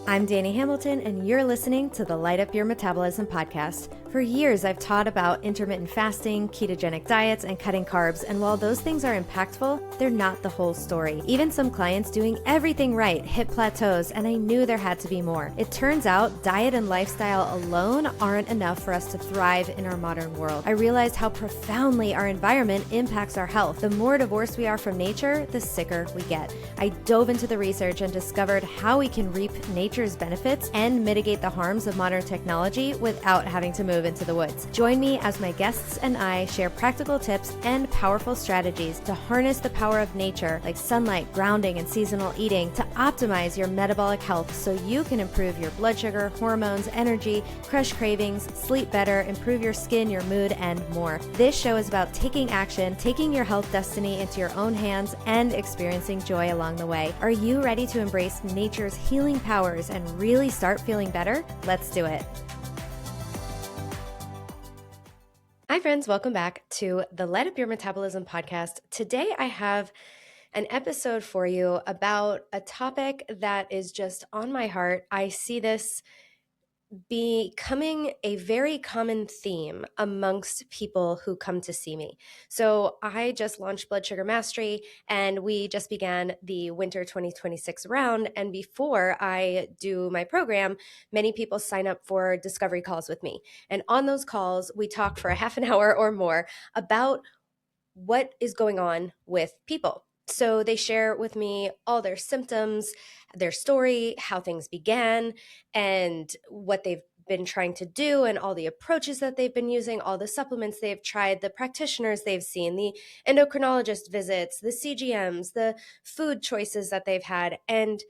I'm Dani Hamilton, and you're listening to the Light Up Your Metabolism podcast. For years, I've taught about intermittent fasting, ketogenic diets, and cutting carbs, and while those things are impactful, they're not the whole story. Even some clients doing everything right hit plateaus, and I knew there had to be more. It turns out diet and lifestyle alone aren't enough for us to thrive in our modern world. I realized how profoundly our environment impacts our health. The more divorced we are from nature, the sicker we get. I dove into the research and discovered how we can reap nature's benefits and mitigate the harms of modern technology without having to move into the woods. Join me as my guests and I share practical tips and powerful strategies to harness the power of nature, like sunlight, grounding, and seasonal eating, to optimize your metabolic health so you can improve your blood sugar, hormones, energy, crush cravings, sleep better, improve your skin, your mood, and more. This show is about taking action, taking your health destiny into your own hands, and experiencing joy along the way. Are you ready to embrace nature's healing powers and really start feeling better? Let's do it. Hi friends, welcome back to the Light Up Your Metabolism podcast. Today I have an episode for you about a topic that is just on my heart. I see this becoming a very common theme amongst people who come to see me. So I just launched Blood Sugar Mastery, and we just began the winter 2026 round. And before I do my program, many people sign up for discovery calls with me. And on those calls, we talk for a half an hour or more about what is going on with people. So they share with me all their symptoms, their story, how things began, and what they've been trying to do, and all the approaches that they've been using, all the supplements they've tried, the practitioners they've seen, the endocrinologist visits, the CGMs, the food choices that they've had. And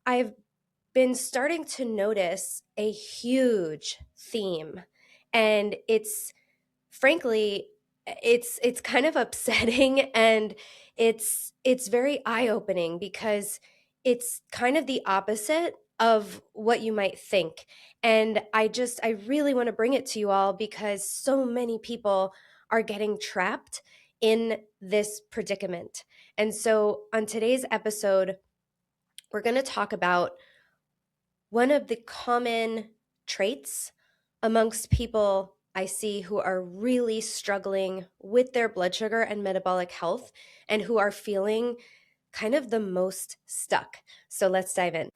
I've been starting to notice a huge theme. And it's frankly, it's kind of upsetting, and it's very eye-opening because it's kind of the opposite of what you might think. And I really want to bring it to you all because so many people are getting trapped in this predicament. And so on today's episode, we're going to talk about one of the common traits amongst people I see who are really struggling with their blood sugar and metabolic health, and who are feeling kind of the most stuck. So let's dive in.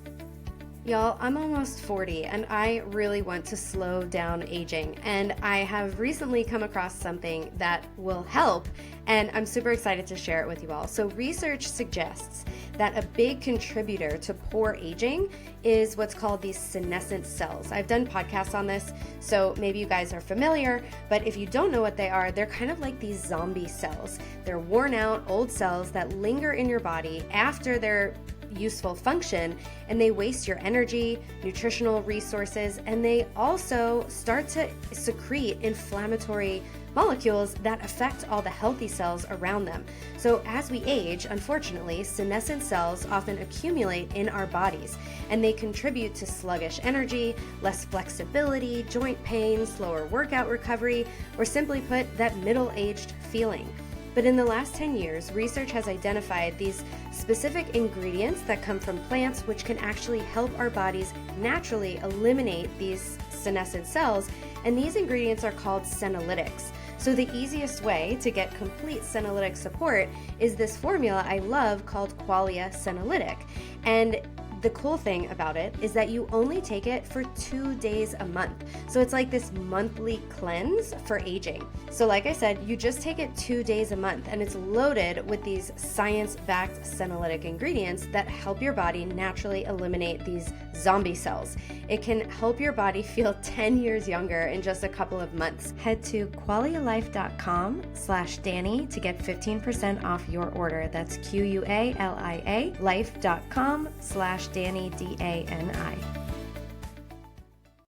Y'all, I'm almost 40 and I really want to slow down aging, and I have recently come across something that will help, and I'm super excited to share it with you all. So research suggests that a big contributor to poor aging is what's called these senescent cells. I've done podcasts on this, so maybe you guys are familiar, but if you don't know what they are, they're kind of like these zombie cells. They're worn out old cells that linger in your body after their useful function, and they waste your energy, nutritional resources, and they also start to secrete inflammatory molecules that affect all the healthy cells around them. So as we age, unfortunately, senescent cells often accumulate in our bodies, and they contribute to sluggish energy, less flexibility, joint pain, slower workout recovery, or simply put, that middle-aged feeling. But in the last 10 years, research has identified these specific ingredients that come from plants which can actually help our bodies naturally eliminate these senescent cells, and these ingredients are called senolytics. So the easiest way to get complete senolytic support is this formula I love called Qualia Senolytic. And the cool thing about it is that you only take it for 2 days a month. So it's like this monthly cleanse for aging. So like I said, you just take it 2 days a month, and it's loaded with these science-backed senolytic ingredients that help your body naturally eliminate these zombie cells. It can help your body feel 10 years younger in just a couple of months. Head to qualialife.com/Dani to get 15% off your order. That's QUALIA life.com/Dani, DANI.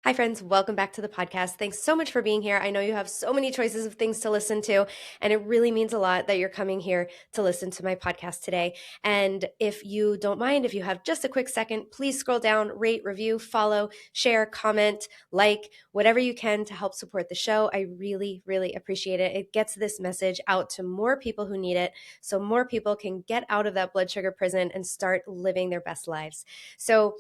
Hi friends, welcome back to the podcast. Thanks so much for being here. I know you have so many choices of things to listen to, and it really means a lot that you're coming here to listen to my podcast today. And if you don't mind, if you have just a quick second, please scroll down, rate, review, follow, share, comment, like, whatever you can to help support the show. I really, really appreciate it. It gets this message out to more people who need it, so more people can get out of that blood sugar prison and start living their best lives. So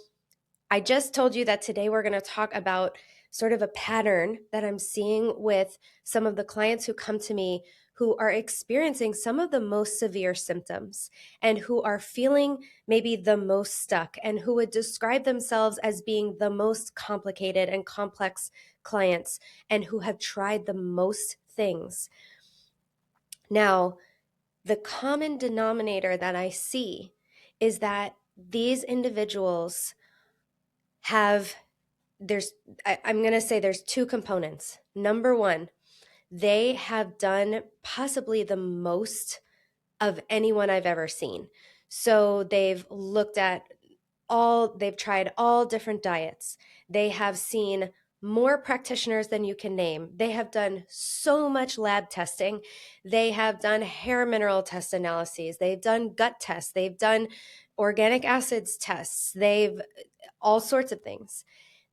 I just told you that today we're going to talk about sort of a pattern that I'm seeing with some of the clients who come to me who are experiencing some of the most severe symptoms and who are feeling maybe the most stuck and who would describe themselves as being the most complicated and complex clients and who have tried the most things. Now, the common denominator that I see is that these individuals have I'm going to say there's two components. Number one, they have done possibly the most of anyone I've ever seen. So they've tried all different diets. They have seen more practitioners than you can name. They have done so much lab testing. They have done hair mineral test analyses. They've done gut tests. They've done organic acids tests. They've all sorts of things.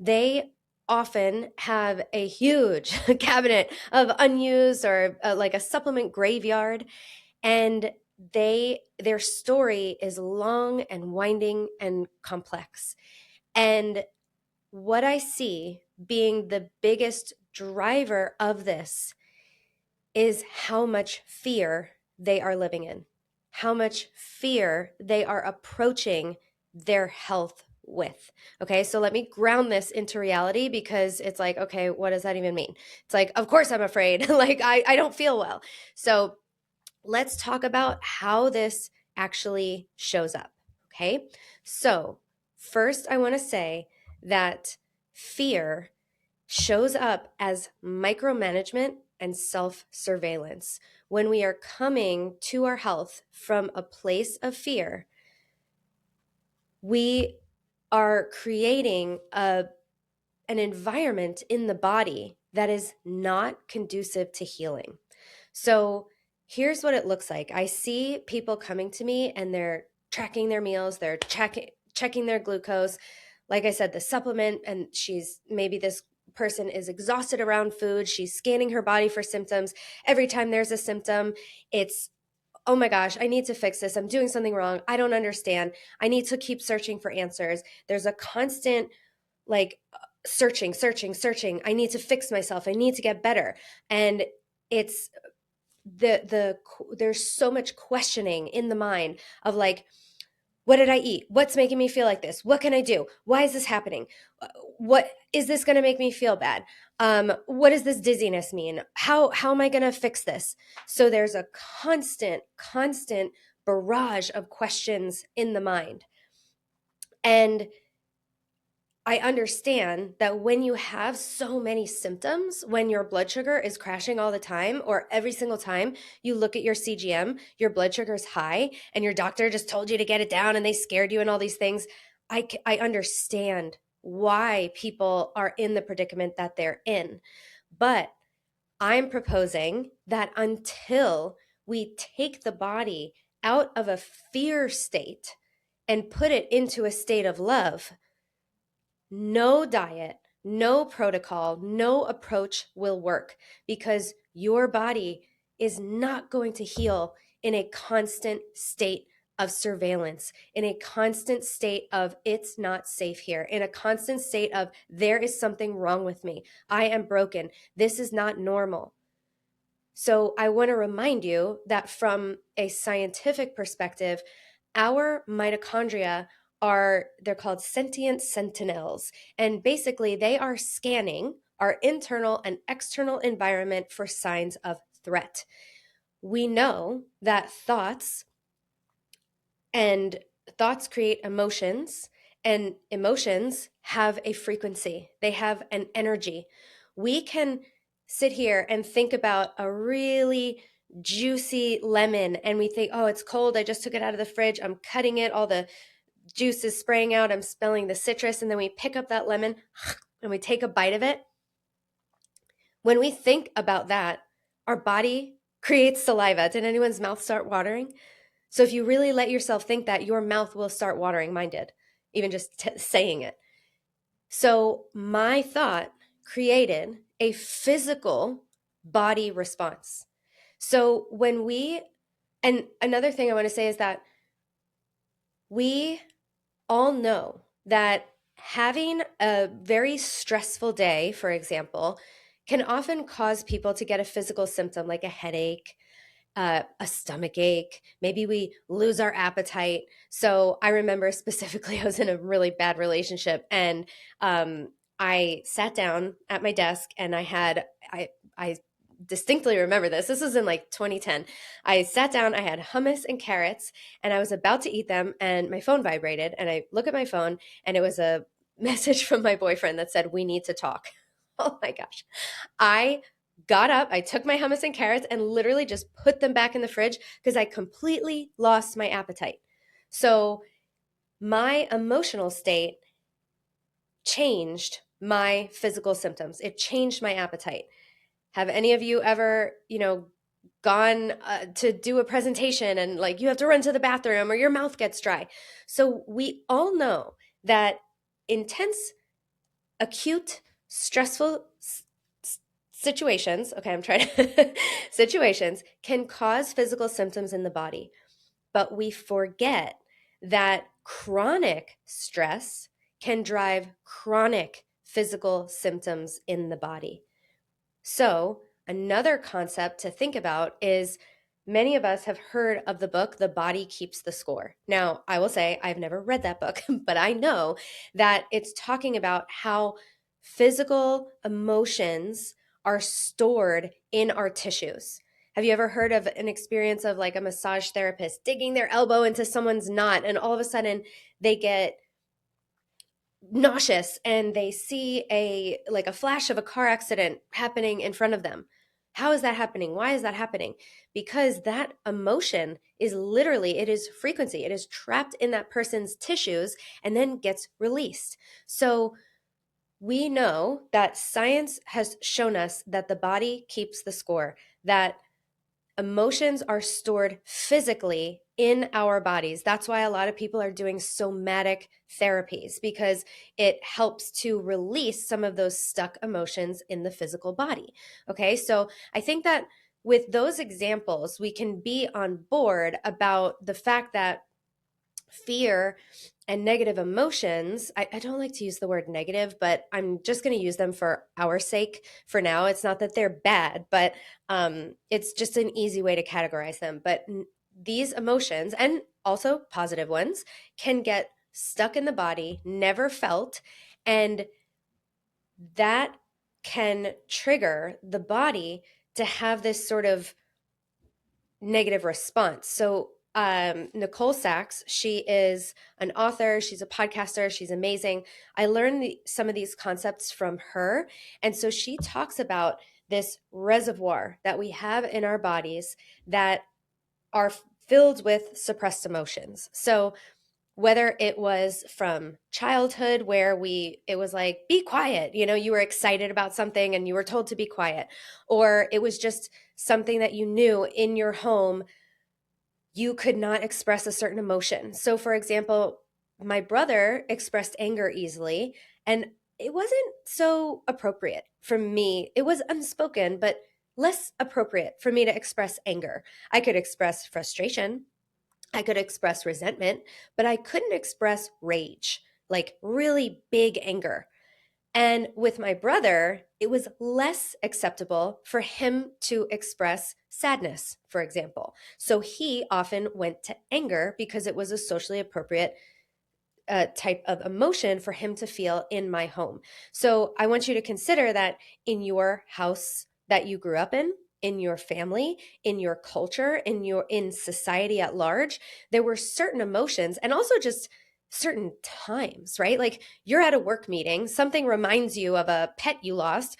They often have a huge cabinet of unused or like a supplement graveyard, and their story is long and winding and complex. And what I see being the biggest driver of this is how much fear they are living in, how much fear they are approaching their health with. Okay, so let me ground this into reality, because it's like, okay, what does that even mean? It's like, of course I'm afraid. Like I don't feel well. So let's talk about how this actually shows up. Okay, so first I want to say that fear shows up as micromanagement and self-surveillance. When we are coming to our health from a place of fear, we are creating an environment in the body that is not conducive to healing. So here's what it looks like. I see people coming to me and they're tracking their meals, they're checking their glucose. Like I said, the supplement, and maybe this person is exhausted around food. She's scanning her body for symptoms. Every time there's a symptom, it's, oh my gosh, I need to fix this. I'm doing something wrong. I don't understand. I need to keep searching for answers. There's a constant like searching. I need to fix myself. I need to get better. And it's there's so much questioning in the mind of like, what did I eat? What's making me feel like this? What can I do? Why is this happening? What is this going to make me feel bad? What does this dizziness mean? How am I going to fix this? So there's a constant barrage of questions in the mind. And I understand that when you have so many symptoms, when your blood sugar is crashing all the time, or every single time you look at your CGM, your blood sugar is high and your doctor just told you to get it down and they scared you and all these things, I understand why people are in the predicament that they're in. But I'm proposing that until we take the body out of a fear state and put it into a state of love, no diet, no protocol, no approach will work, because your body is not going to heal in a constant state of surveillance, in a constant state of it's not safe here, in a constant state of there is something wrong with me. I am broken. This is not normal. So I want to remind you that from a scientific perspective, our mitochondria they're called sentient sentinels. And basically they are scanning our internal and external environment for signs of threat. We know that thoughts create emotions, and emotions have a frequency. They have an energy. We can sit here and think about a really juicy lemon and we think, oh, it's cold. I just took it out of the fridge. I'm cutting it. All the juice is spraying out. I'm smelling the citrus. And then we pick up that lemon and we take a bite of it. When we think about that, our body creates saliva. Did anyone's mouth start watering? So if you really let yourself think that, your mouth will start watering. Mine did, even just saying it. So my thought created a physical body response. So and another thing I want to say is that we all know that having a very stressful day, for example, can often cause people to get a physical symptom like a headache, a stomach ache. Maybe we lose our appetite. So I remember specifically, I was in a really bad relationship, and I sat down at my desk, and I distinctly remember this. This was in like 2010. I sat down, I had hummus and carrots, and I was about to eat them, and my phone vibrated, and I look at my phone, and it was a message from my boyfriend that said, "We need to talk." Oh my gosh. I got up, I took my hummus and carrots and literally just put them back in the fridge because I completely lost my appetite. So my emotional state changed my physical symptoms. It changed my appetite. Have any of you ever, gone to do a presentation and like you have to run to the bathroom or your mouth gets dry? So we all know that intense, acute, stressful situations, okay, I'm trying to, situations can cause physical symptoms in the body, but we forget that chronic stress can drive chronic physical symptoms in the body. So, another concept to think about is many of us have heard of the book, The Body Keeps the Score. Now, I will say I've never read that book, but I know that it's talking about how physical emotions are stored in our tissues. Have you ever heard of an experience of like a massage therapist digging their elbow into someone's knot and all of a sudden they get nauseous and they see a flash of a car accident happening in front of them? How is that happening? Why is that happening? Because that emotion is literally, it is frequency. It is trapped in that person's tissues and then gets released. So we know that science has shown us that the body keeps the score, that emotions are stored physically in our bodies. That's why a lot of people are doing somatic therapies, because it helps to release some of those stuck emotions in the physical body. Okay, so I think that with those examples, we can be on board about the fact that fear and negative emotions, I don't like to use the word negative, but I'm just going to use them for our sake for now. It's not that they're bad, but it's just an easy way to categorize them. But these emotions, and also positive ones, can get stuck in the body, never felt, and that can trigger the body to have this sort of negative response. So Nicole Sachs, she is an author, she's a podcaster, she's amazing. I learned some of these concepts from her. And so she talks about this reservoir that we have in our bodies that are filled with suppressed emotions. So whether it was from childhood where it was like, be quiet, you were excited about something and you were told to be quiet, or it was just something that you knew in your home, you could not express a certain emotion. So for example, my brother expressed anger easily, and it wasn't so appropriate for me. It was unspoken, but less appropriate for me to express anger. I could express frustration, I could express resentment, but I couldn't express rage, like really big anger. And with my brother, it was less acceptable for him to express sadness, for example. So he often went to anger because it was a socially appropriate type of emotion for him to feel in my home. So I want you to consider that in your house that you grew up in your family, in your culture, in society at large, there were certain emotions and also just certain times, right? Like you're at a work meeting, something reminds you of a pet you lost.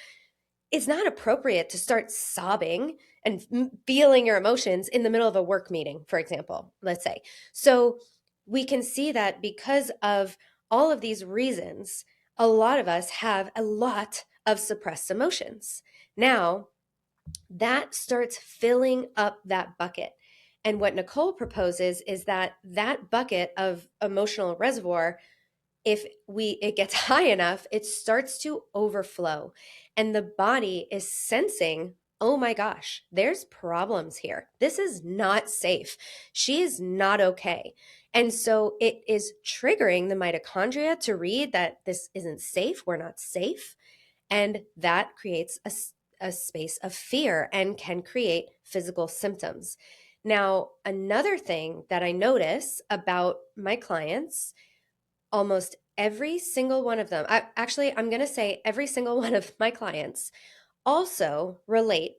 It's not appropriate to start sobbing and feeling your emotions in the middle of a work meeting, for example, let's say. So we can see that because of all of these reasons, a lot of us have a lot of suppressed emotions. Now, that starts filling up that bucket. And what Nicole proposes is that that bucket of emotional reservoir, if it gets high enough, it starts to overflow. And the body is sensing, oh my gosh, there's problems here. This is not safe. She is not okay. And so it is triggering the mitochondria to read that this isn't safe, we're not safe. And that creates a space of fear and can create physical symptoms. Now, another thing that I notice about my clients, almost every single one of them, I'm going to say every single one of my clients also relate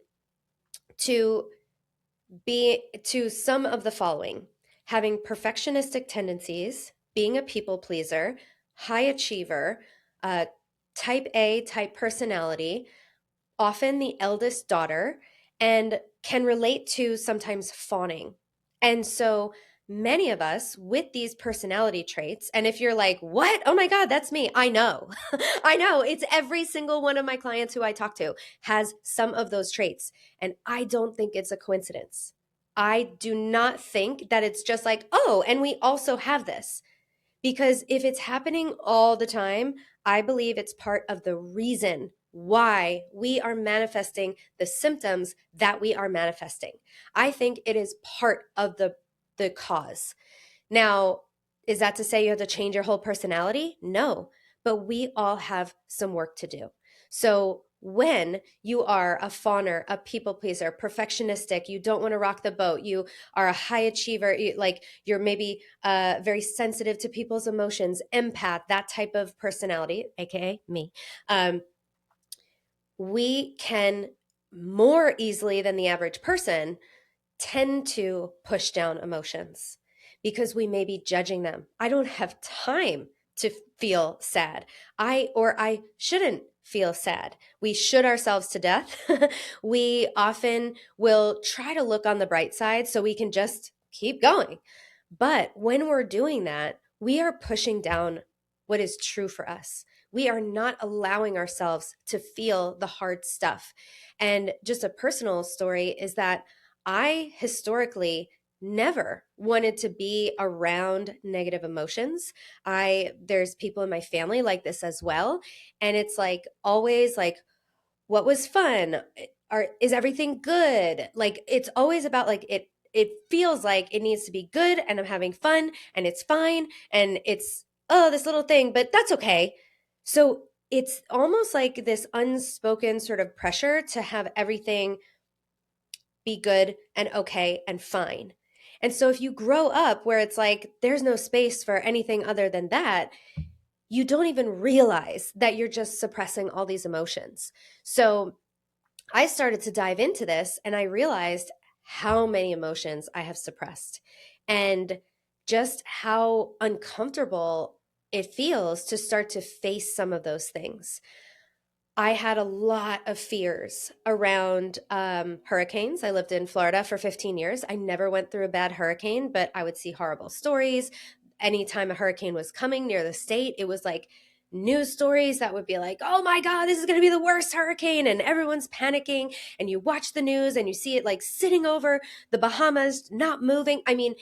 to to some of the following: having perfectionistic tendencies, being a people pleaser, high achiever, uh, type A type personality, often the eldest daughter, and can relate to sometimes fawning. And so many of us with these personality traits, and if you're like, what? Oh my God, that's me. I know. I know. It's every single one of my clients who I talk to has some of those traits. And I don't think it's a coincidence. I do not think that it's just like, oh, and we also have this. Because if it's happening all the time, I believe it's part of the reason why we are manifesting the symptoms that we are manifesting. I think it is part of the cause. Now, is that to say you have to change your whole personality? No, but we all have some work to do. So when you are a fawner, a people pleaser, perfectionistic, you don't want to rock the boat, you are a high achiever, you're maybe very sensitive to people's emotions, empath, that type of personality, aka me, we can more easily than the average person tend to push down emotions because we may be judging them. I don't have time to feel sad. I shouldn't feel sad. We should ourselves to death. We often will try to look on the bright side so we can just keep going. But when we're doing that, we are pushing down what is true for us. We are not allowing ourselves to feel the hard stuff. And just a personal story is that I historically never wanted to be around negative emotions. There's people in my family like this as well, and it's like always like, what was fun? Is everything good? Like it's always about like it feels like it needs to be good and I'm having fun and it's fine and it's this little thing, but that's okay. So it's almost like this unspoken sort of pressure to have everything be good and okay and fine. And so if you grow up where it's like there's no space for anything other than that, you don't even realize that you're just suppressing all these emotions. So I started to dive into this and I realized how many emotions I have suppressed and just how uncomfortable it feels to start to face some of those things. I had a lot of fears around hurricanes. I lived in Florida for 15 years. I never went through a bad hurricane, but I would see horrible stories. Anytime a hurricane was coming near the state, it was like news stories that would be like, oh my God, this is going to be the worst hurricane. And everyone's panicking. And you watch the news and you see it like sitting over the Bahamas, not moving. I mean,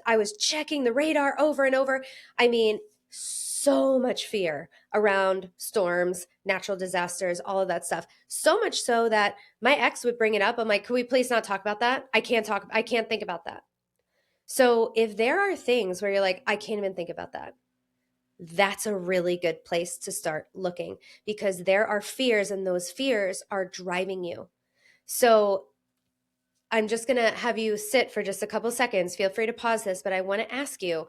I was checking the radar over and over. I mean, so much fear around storms, natural disasters, all of that stuff. So much so that my ex would bring it up. I'm like, could we please not talk about that? I can't think about that. So if there are things where you're like, I can't even think about that, that's a really good place to start looking because there are fears and those fears are driving you. So I'm just going to have you sit for just a couple seconds. Feel free to pause this, but I want to ask you,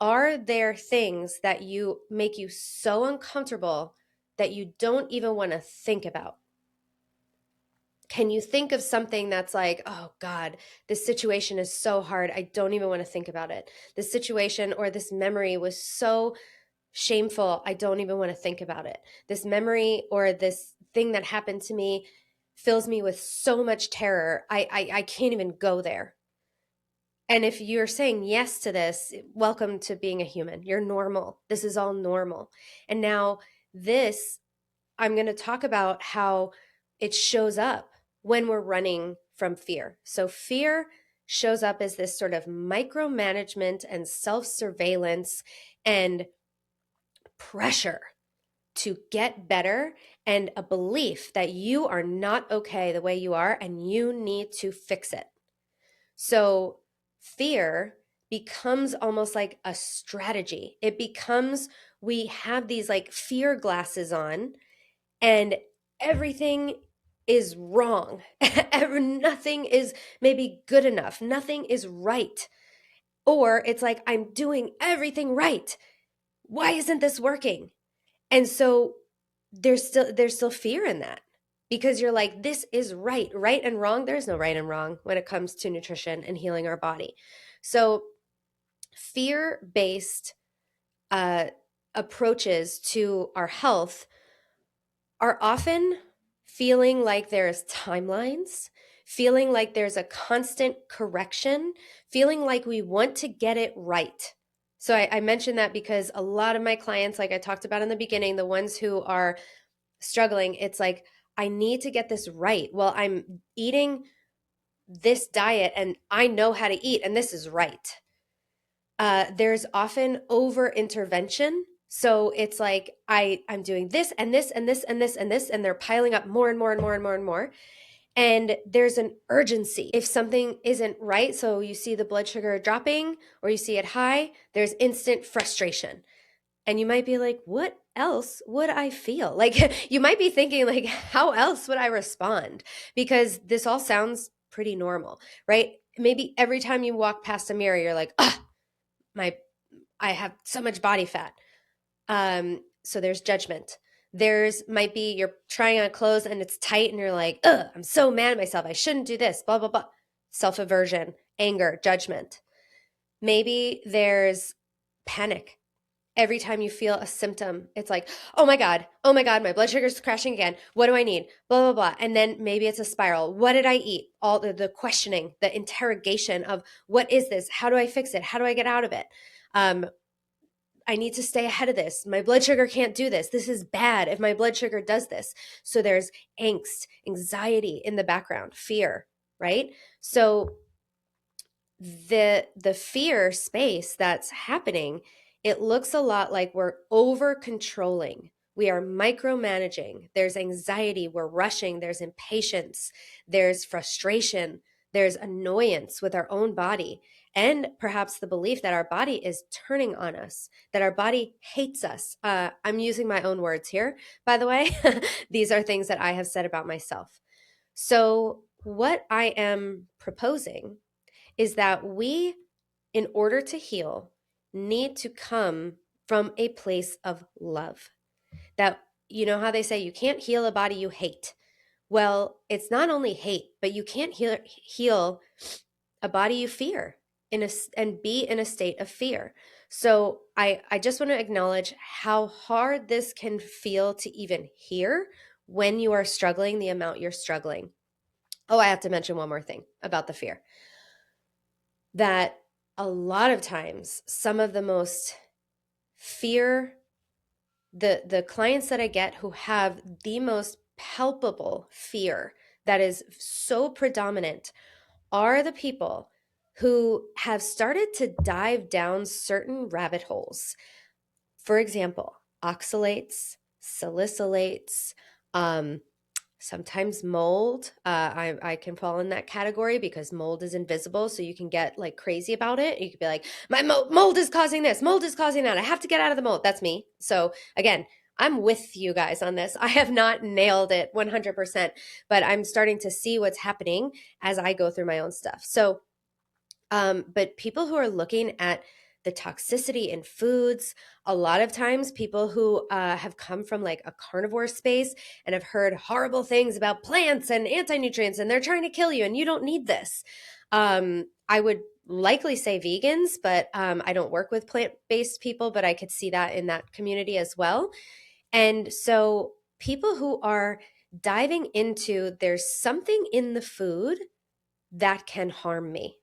are there things that you make you so uncomfortable that you don't even want to think about? Can you think of something that's like, oh God, this situation is so hard. I don't even want to think about it. This situation or this memory was so shameful. I don't even want to think about it. This memory or this thing that happened to me fills me with so much terror. I can't even go there. And if you're saying yes to this, welcome to being a human. You're normal. This is all normal. And now this, I'm going to talk about how it shows up when we're running from fear. So fear shows up as this sort of micromanagement and self-surveillance and pressure to get better and a belief that you are not okay the way you are and you need to fix it. So fear becomes almost like a strategy. It becomes, we have these like fear glasses on, and everything is wrong. Nothing is maybe good enough. Nothing is right. Or it's like, I'm doing everything right. Why isn't this working? And so there's still fear in that, because you're like, this is right. Right and wrong, there's no right and wrong when it comes to nutrition and healing our body. So fear-based uh, approaches to our health are often feeling like there's timelines, feeling like there's a constant correction, feeling like we want to get it right. So I mentioned that because a lot of my clients, like I talked about in the beginning, the ones who are struggling, it's like, I need to get this right. Well, I'm eating this diet and I know how to eat, and this is right. There's often over intervention. So it's like, I'm doing this and this and this and this and this, and they're piling up more and more and more and more and more. And there's an urgency if something isn't right. So you see the blood sugar dropping or you see it high, there's instant frustration. And you might be like, what else would I feel? Like, you might be thinking, like, how else would I respond? Because this all sounds pretty normal, right? Maybe every time you walk past a mirror, you're like, ah, I have so much body fat. So there's judgment. There's might be you're trying on clothes and it's tight and you're like, ugh, I'm so mad at myself. I shouldn't do this, blah, blah, blah. Self-aversion, anger, judgment. Maybe there's panic. Every time you feel a symptom, it's like, oh my God, my blood sugar's crashing again. What do I need? Blah, blah, blah. And then maybe it's a spiral. What did I eat? All the questioning, the interrogation of what is this? How do I fix it? How do I get out of it? I need to stay ahead of this. My blood sugar can't do this. This is bad if my blood sugar does this. So there's angst, anxiety in the background, fear, right? So the fear space that's happening, it looks a lot like we're over controlling. We are micromanaging. There's anxiety, we're rushing, there's impatience, there's frustration, there's annoyance with our own body, and perhaps the belief that our body is turning on us, that our body hates us. I'm using my own words here, by the way. These are things that I have said about myself. So what I am proposing is that we, in order to heal, need to come from a place of love. That, you know how they say you can't heal a body you hate. Well, it's not only hate, but you can't heal a body you fear and be in a state of fear. So I just want to acknowledge how hard this can feel to even hear when you are struggling the amount you're struggling. Oh, I have to mention one more thing about the fear. That a lot of times, some of the most fear, the clients that I get who have the most palpable fear that is so predominant are the people who have started to dive down certain rabbit holes. For example, oxalates, salicylates, sometimes mold. I can fall in that category because mold is invisible. So you can get like crazy about it. You could be like, my mold is causing this, mold is causing that. I have to get out of the mold. That's me. So again, I'm with you guys on this. I have not nailed it 100%, but I'm starting to see what's happening as I go through my own stuff. So, but people who are looking at the toxicity in foods, a lot of times people who have come from like a carnivore space and have heard horrible things about plants and anti-nutrients and they're trying to kill you and you don't need this. I would likely say vegans, but I don't work with plant-based people, but I could see that in that community as well. And so people who are diving into there's something in the food that can harm me.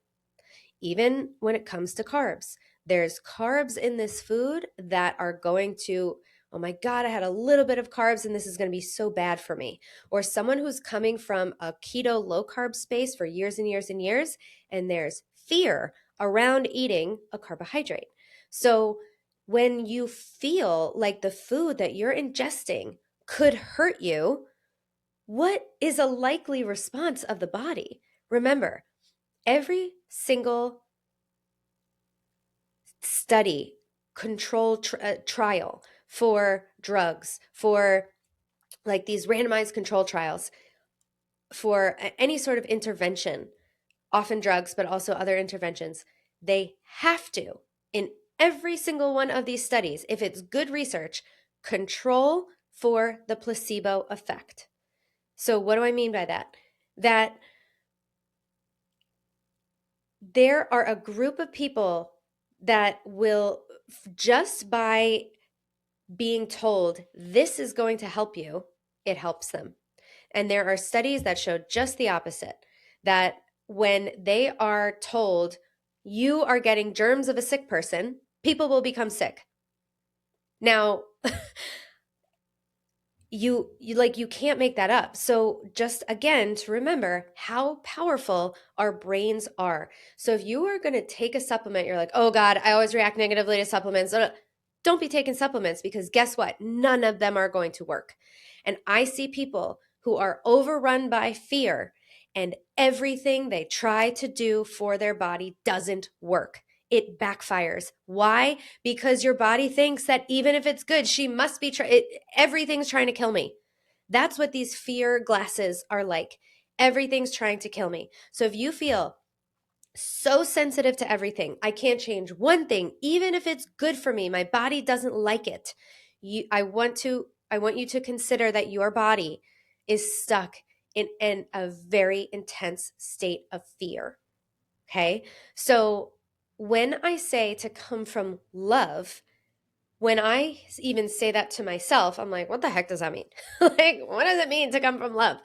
Even when it comes to carbs, there's carbs in this food that are going to, oh my God, I had a little bit of carbs and this is going to be so bad for me. Or someone who's coming from a keto low carb space for years and years and years, and there's fear around eating a carbohydrate. So when you feel like the food that you're ingesting could hurt you, what is a likely response of the body? Remember, every single study, control trial for drugs, for like these randomized control trials, for any sort of intervention, often drugs, but also other interventions, they have to, in every single one of these studies, if it's good research, control for the placebo effect. So what do I mean by that? That there are a group of people that will, just by being told this is going to help you, it helps them. And there are studies that show just the opposite, that when they are told you are getting germs of a sick person, people will become sick. Now, you can't make that up. So just again, to remember how powerful our brains are. So if you are going to take a supplement, you're like, oh God, I always react negatively to supplements. Don't be taking supplements, because guess what? None of them are going to work. And I see people who are overrun by fear, and everything they try to do for their body doesn't work. It backfires. Why? Because your body thinks that even if it's good, she must be everything's trying to kill me. That's what these fear glasses are like. Everything's trying to kill me. So if you feel so sensitive to everything, I can't change one thing, even if it's good for me, my body doesn't like it. I want you to consider that your body is stuck in a very intense state of fear. Okay? So when I say to come from love, when I even say that to myself, I'm like, what the heck does that mean? Like, what does it mean to come from love?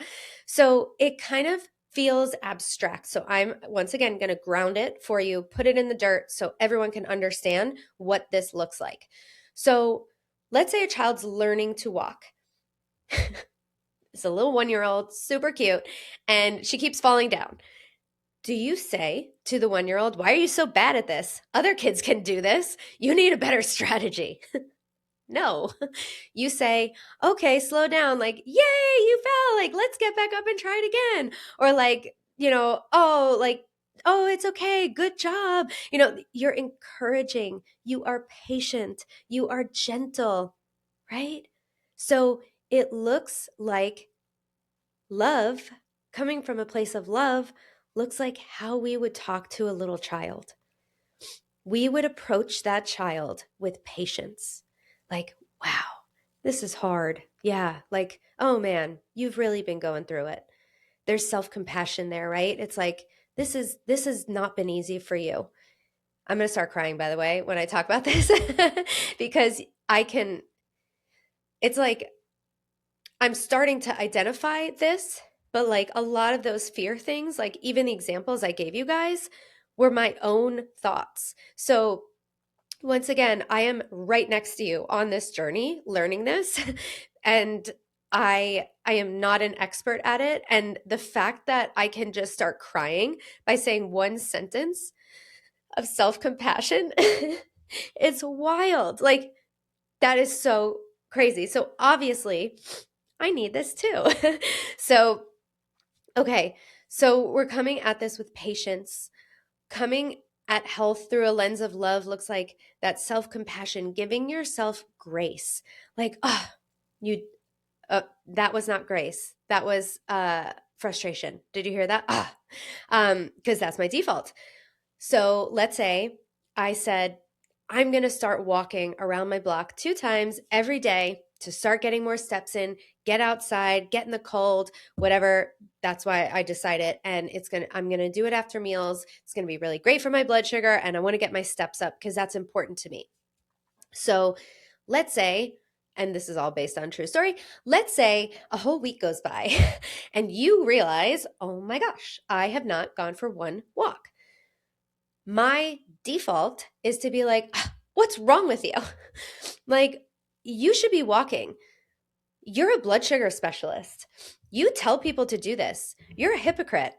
So it kind of feels abstract. So I'm once again going to ground it for you, put it in the dirt so everyone can understand what this looks like. So let's say a child's learning to walk. It's a little 1-year-old, super cute, and she keeps falling down. Do you say to the 1-year-old, why are you so bad at this? Other kids can do this. You need a better strategy. No. You say, okay, slow down. Like, yay, you fell. Like, let's get back up and try it again. Or like, oh, it's okay. Good job. You're encouraging. You are patient. You are gentle, right? So it looks like love, coming from a place of love, looks like how we would talk to a little child. We would approach that child with patience. Like, wow, this is hard. Yeah, like, oh man, you've really been going through it. There's self-compassion there, right? It's like, this has not been easy for you. I'm going to start crying, by the way, when I talk about this, because it's like, I'm starting to identify this, but like a lot of those fear things, like even the examples I gave you guys, were my own thoughts. So once again, I am right next to you on this journey, learning this, and I am not an expert at it. And the fact that I can just start crying by saying one sentence of self-compassion, it's wild. Like, that is so crazy. So obviously, I need this too. So, okay. So we're coming at this with patience. Coming at health through a lens of love looks like that self-compassion, giving yourself grace. Like, that was not grace. That was frustration. Did you hear that? Because that's my default. So let's say I said, I'm going to start walking around my block 2 times every day to start getting more steps in, get outside, get in the cold, whatever. That's why I decided. And I'm going to do it after meals. It's going to be really great for my blood sugar. And I want to get my steps up because that's important to me. So let's say, and this is all based on true story, let's say a whole week goes by and you realize, oh my gosh, I have not gone for one walk. My default is to be like, what's wrong with you? Like, you should be walking. You're a blood sugar specialist. You tell people to do this. You're a hypocrite.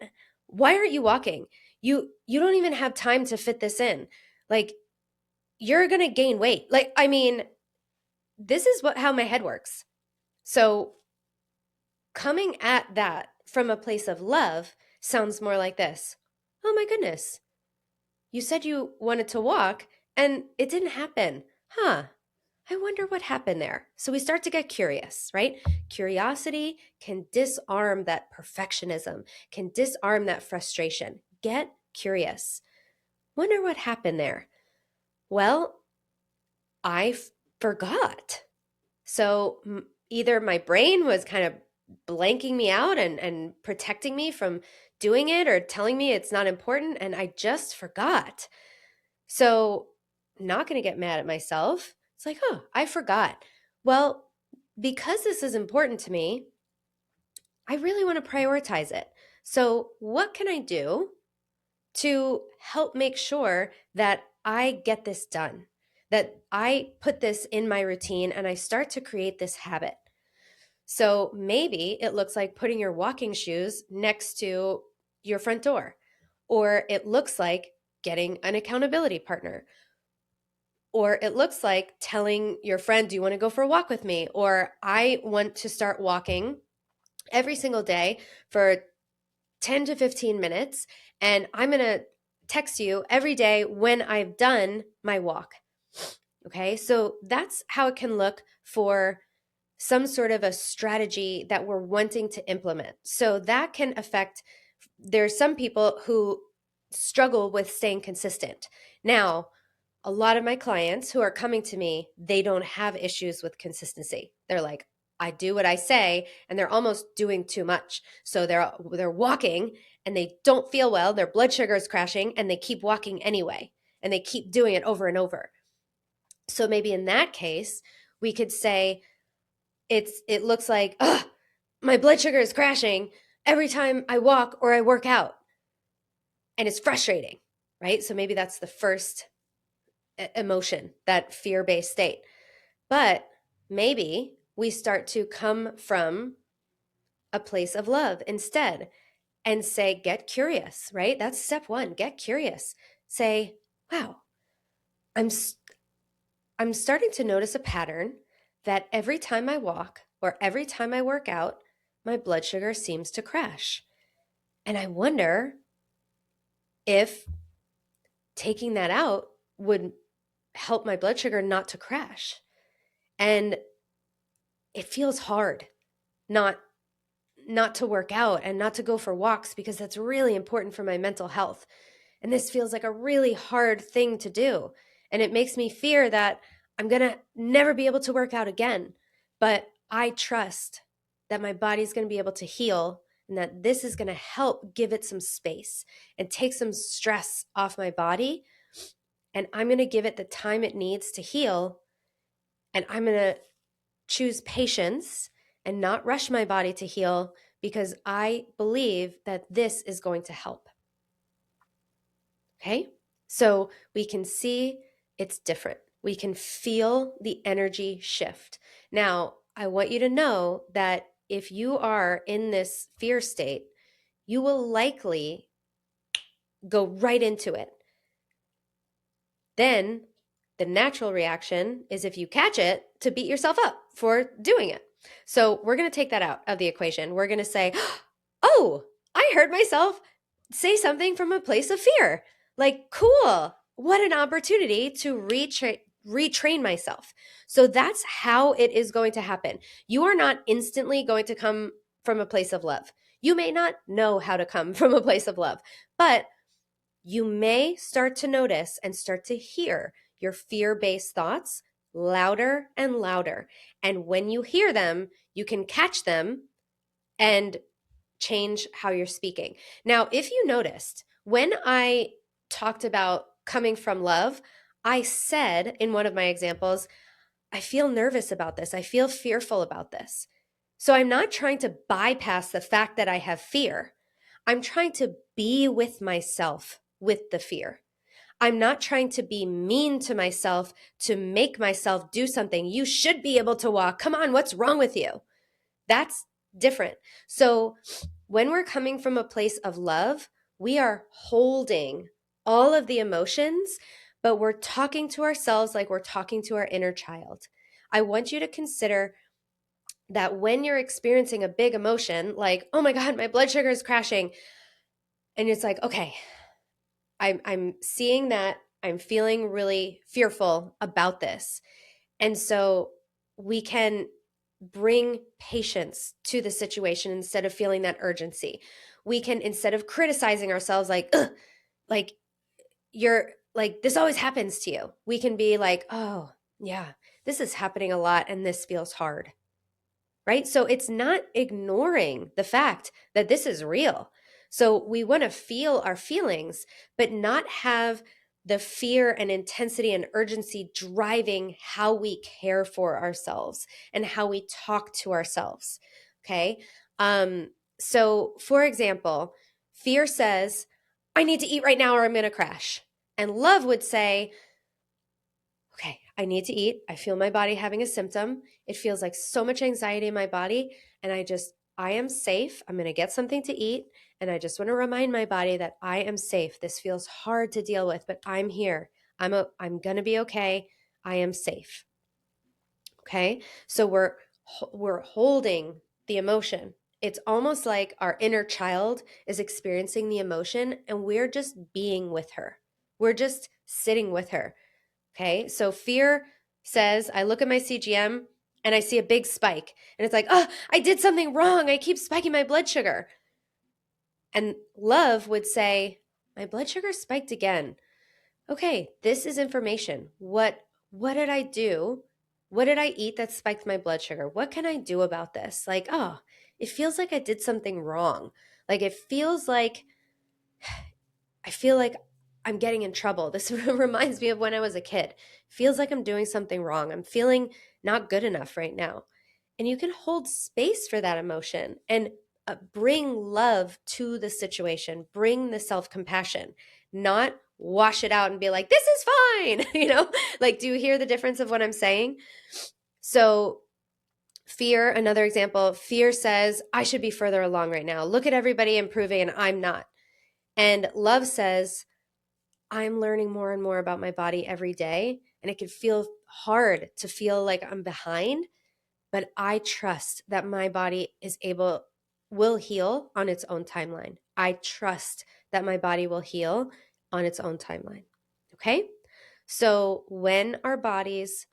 Why aren't you walking? You don't even have time to fit this in. Like, you're going to gain weight. Like, I mean, this is how my head works. So coming at that from a place of love sounds more like this. Oh my goodness. You said you wanted to walk and it didn't happen. I wonder what happened there. So we start to get curious, right? Curiosity can disarm that perfectionism, can disarm that frustration. Get curious. Wonder what happened there. Well, I forgot. So either my brain was kind of blanking me out and protecting me from doing it or telling me it's not important, and I just forgot. So, not going to get mad at myself. It's like, oh, I forgot. Well, because this is important to me, I really want to prioritize it. So, what can I do to help make sure that I get this done? That I put this in my routine and I start to create this habit. So maybe it looks like putting your walking shoes next to your front door, or it looks like getting an accountability partner, or it looks like telling your friend, do you want to go for a walk with me? Or I want to start walking every single day for 10 to 15 minutes, and I'm going to text you every day when I've done my walk. Okay, so that's how it can look for some sort of a strategy that we're wanting to implement. So that can affect, there's some people who struggle with staying consistent. Now, a lot of my clients who are coming to me, they don't have issues with consistency. They're like, I do what I say, and they're almost doing too much. So they're walking and they don't feel well, their blood sugar is crashing, and they keep walking anyway, and they keep doing it over and over. So maybe in that case, we could say it looks like, my blood sugar is crashing every time I walk or I work out. And it's frustrating, right? So maybe that's the first emotion, that fear-based state. But maybe we start to come from a place of love instead and say, get curious, right? That's step one, get curious. Say, wow, I'm starting to notice a pattern that every time I walk or every time I work out, my blood sugar seems to crash. And I wonder if taking that out would help my blood sugar not to crash. And it feels hard not to work out and not to go for walks, because that's really important for my mental health. And this feels like a really hard thing to do. And it makes me fear that I'm going to never be able to work out again. But I trust that my body's going to be able to heal, and that this is going to help give it some space and take some stress off my body. And I'm going to give it the time it needs to heal. And I'm going to choose patience and not rush my body to heal, because I believe that this is going to help. Okay? So we can see it's different. We can feel the energy shift. Now, I want you to know that if you are in this fear state, you will likely go right into it. Then the natural reaction is, if you catch it, to beat yourself up for doing it. So we're going to take that out of the equation. We're going to say, oh, I heard myself say something from a place of fear. Like, cool. What an opportunity to retrain myself. So that's how it is going to happen. You are not instantly going to come from a place of love. You may not know how to come from a place of love, but you may start to notice and start to hear your fear-based thoughts louder and louder. And when you hear them, you can catch them and change how you're speaking. Now, if you noticed, when I talked about coming from love, I said in one of my examples, I feel nervous about this. I feel fearful about this. So I'm not trying to bypass the fact that I have fear. I'm trying to be with myself with the fear. I'm not trying to be mean to myself to make myself do something. You should be able to walk. Come on, what's wrong with you? That's different. So when we're coming from a place of love, we are holding all of the emotions, but we're talking to ourselves like we're talking to our inner child. I want you to consider that when you're experiencing a big emotion, like, oh my God, my blood sugar is crashing, and it's like, okay, I'm seeing that I'm feeling really fearful about this. And so we can bring patience to the situation instead of feeling that urgency. We can, instead of criticizing ourselves like, ugh, like you're like, this always happens to you, we can be like, oh, yeah, this is happening a lot and this feels hard. Right? So it's not ignoring the fact that this is real. So we want to feel our feelings, but not have the fear and intensity and urgency driving how we care for ourselves and how we talk to ourselves. Okay. So for example, fear says, I need to eat right now or I'm going to crash. And love would say, okay, I need to eat. I feel my body having a symptom. It feels like so much anxiety in my body. And I am safe. I'm going to get something to eat. And I just want to remind my body that I am safe. This feels hard to deal with, but I'm here. I'm going to be okay. I am safe. Okay. So we're holding the emotion. It's almost like our inner child is experiencing the emotion and we're just being with her. We're just sitting with her. Okay. So fear says, I look at my CGM and I see a big spike and it's like, oh, I did something wrong. I keep spiking my blood sugar. And love would say, my blood sugar spiked again. Okay. This is information. What did I do? What did I eat that spiked my blood sugar? What can I do about this? Like, oh, it feels like I did something wrong. Like I feel like I'm getting in trouble. This reminds me of when I was a kid. Feels like I'm doing something wrong. I'm feeling not good enough right now. And you can hold space for that emotion and bring love to the situation, bring the self-compassion, not wash it out and be like, this is fine. Like, do you hear the difference of what I'm saying? So fear, another example, fear says, I should be further along right now. Look at everybody improving and I'm not. And love says, I'm learning more and more about my body every day. And it can feel hard to feel like I'm behind, but I trust that my body will heal on its own timeline. I trust that my body will heal on its own timeline. Okay. So when our bodies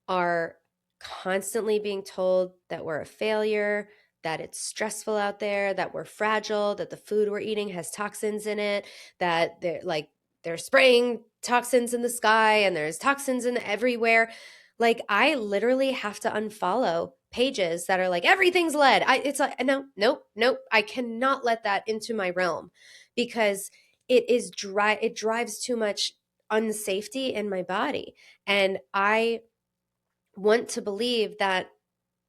are constantly being told that we're a failure, that it's stressful out there, that we're fragile, that the food we're eating has toxins in it, that they're spraying toxins in the sky and there's toxins in everywhere. Like, I literally have to unfollow pages that are like, everything's lead. It's like, no, nope, nope. I cannot let that into my realm because it drives too much unsafety in my body. And I want to believe that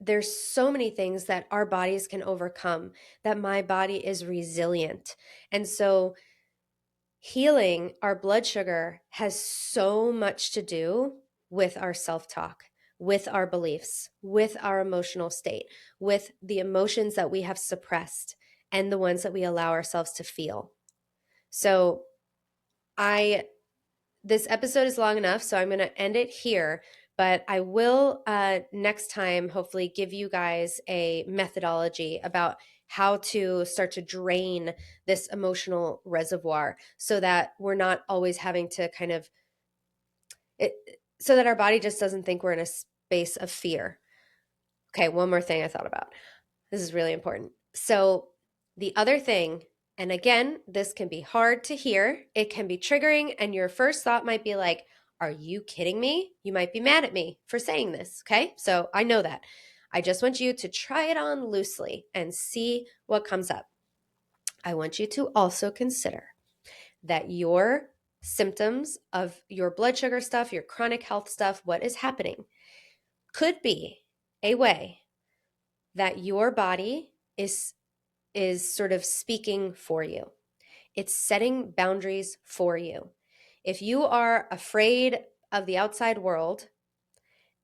there's so many things that our bodies can overcome, that my body is resilient. And so healing our blood sugar has so much to do with our self-talk, with our beliefs, with our emotional state, with the emotions that we have suppressed and the ones that we allow ourselves to feel. So this episode is long enough, so I'm going to end it here. But I will next time hopefully give you guys a methodology about how to start to drain this emotional reservoir so that we're not always having to so that our body just doesn't think we're in a space of fear. Okay, one more thing I thought about. This is really important. So the other thing, and again, this can be hard to hear. It can be triggering, and your first thought might be like, are you kidding me? You might be mad at me for saying this, okay? So I know that. I just want you to try it on loosely and see what comes up. I want you to also consider that your symptoms of your blood sugar stuff, your chronic health stuff, what is happening, could be a way that your body is sort of speaking for you. It's setting boundaries for you. If you are afraid of the outside world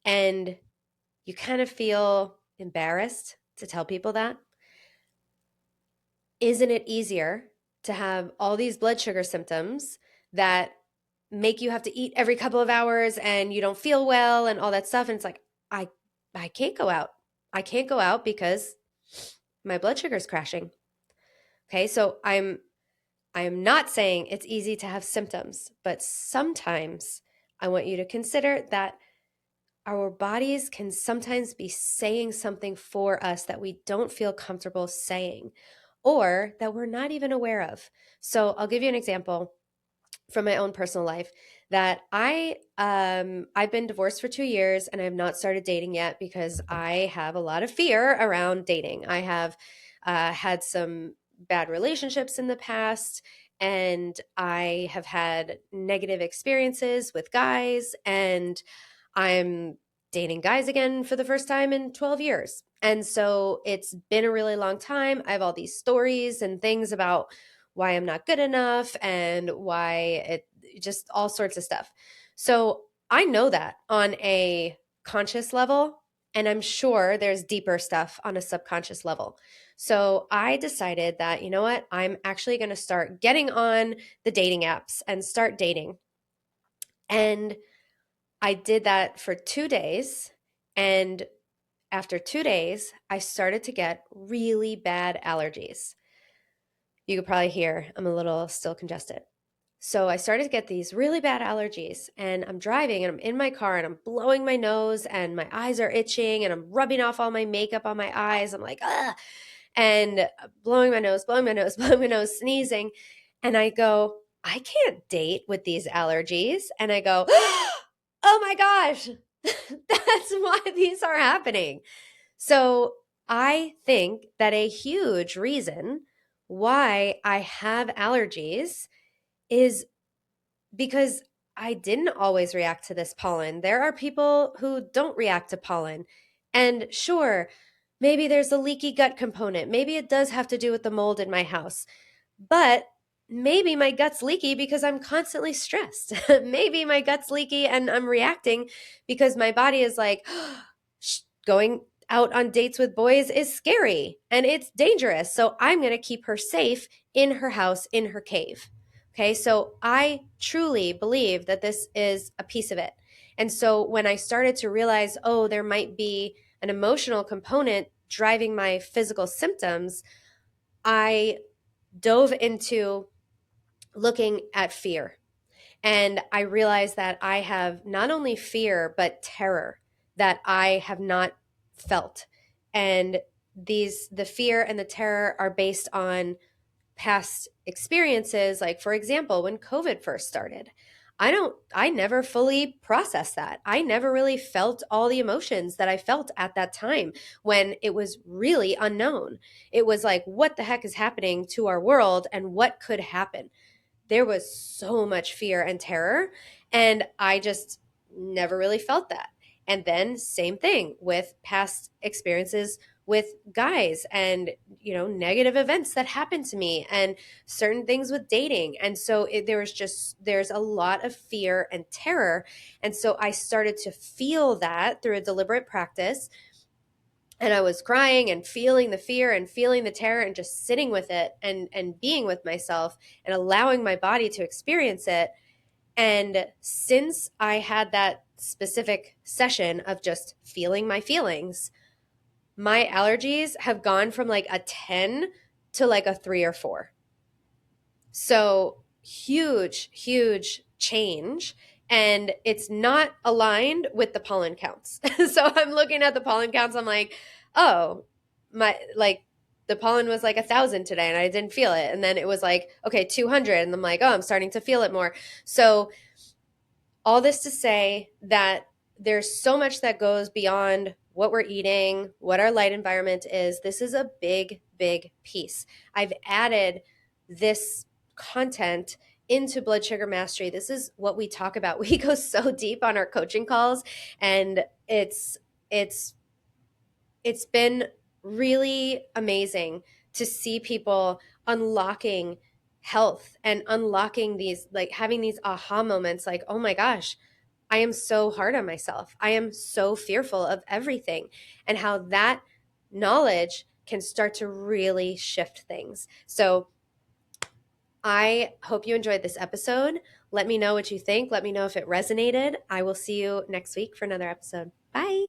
and you kind of feel embarrassed to tell people that, isn't it easier to have all these blood sugar symptoms that make you have to eat every couple of hours and you don't feel well and all that stuff? And it's like, I can't go out. I can't go out because my blood sugar is crashing. Okay, so I am not saying it's easy to have symptoms, but sometimes I want you to consider that our bodies can sometimes be saying something for us that we don't feel comfortable saying or that we're not even aware of. So I'll give you an example from my own personal life that I've been divorced for 2 years and I have not started dating yet because I have a lot of fear around dating. I have had some bad relationships in the past, and I have had negative experiences with guys, and I'm dating guys again for the first time in 12 years. And so it's been a really long time. I have all these stories and things about why I'm not good enough and why it just all sorts of stuff. So I know that on a conscious level, and I'm sure there's deeper stuff on a subconscious level. So I decided that, you know what, I'm actually going to start getting on the dating apps and start dating. And I did that for 2 days. And after 2 days, I started to get really bad allergies. You could probably hear I'm a little still congested. So I started to get these really bad allergies, and I'm driving and I'm in my car and I'm blowing my nose and my eyes are itching and I'm rubbing off all my makeup on my eyes. I'm like, ah, and blowing my nose, blowing my nose, blowing my nose, sneezing. And I go, I can't date with these allergies. And I go, oh my gosh, that's why these are happening. So I think that a huge reason why I have allergies is because I didn't always react to this pollen. There are people who don't react to pollen. And sure, maybe there's a leaky gut component. Maybe it does have to do with the mold in my house. But maybe my gut's leaky because I'm constantly stressed. Maybe my gut's leaky and I'm reacting because my body is like, going out on dates with boys is scary and it's dangerous. So I'm going to keep her safe in her house, in her cave. Okay, so I truly believe that this is a piece of it. And so when I started to realize, oh, there might be an emotional component driving my physical symptoms, I dove into looking at fear. And I realized that I have not only fear, but terror that I have not felt. And the fear and the terror are based on past experiences. Like, for example, when COVID first started, I never fully processed that. I never really felt all the emotions that I felt at that time when it was really unknown. It was like, what the heck is happening to our world and what could happen? There was so much fear and terror, and I just never really felt that. And then same thing with past experiences with guys and negative events that happened to me and certain things with dating. And so there's a lot of fear and terror. And so I started to feel that through a deliberate practice, and I was crying and feeling the fear and feeling the terror and just sitting with it and being with myself and allowing my body to experience it. And since I had that specific session of just feeling my feelings, my allergies have gone from like a 10 to like a 3 or 4. So huge, huge change. And it's not aligned with the pollen counts. So I'm looking at the pollen counts. I'm like, oh, the pollen was like 1,000 today and I didn't feel it. And then it was like, okay, 200. And I'm like, oh, I'm starting to feel it more. So all this to say that there's so much that goes beyond what we're eating, what our light environment is. This is a big, big piece. I've added this content into blood sugar mastery. This is what we talk about. We go so deep on our coaching calls, and it's been really amazing to see people unlocking health and unlocking these, like having these aha moments like, oh my gosh, I am so hard on myself. I am so fearful of everything, and how that knowledge can start to really shift things. So I hope you enjoyed this episode. Let me know what you think. Let me know if it resonated. I will see you next week for another episode. Bye.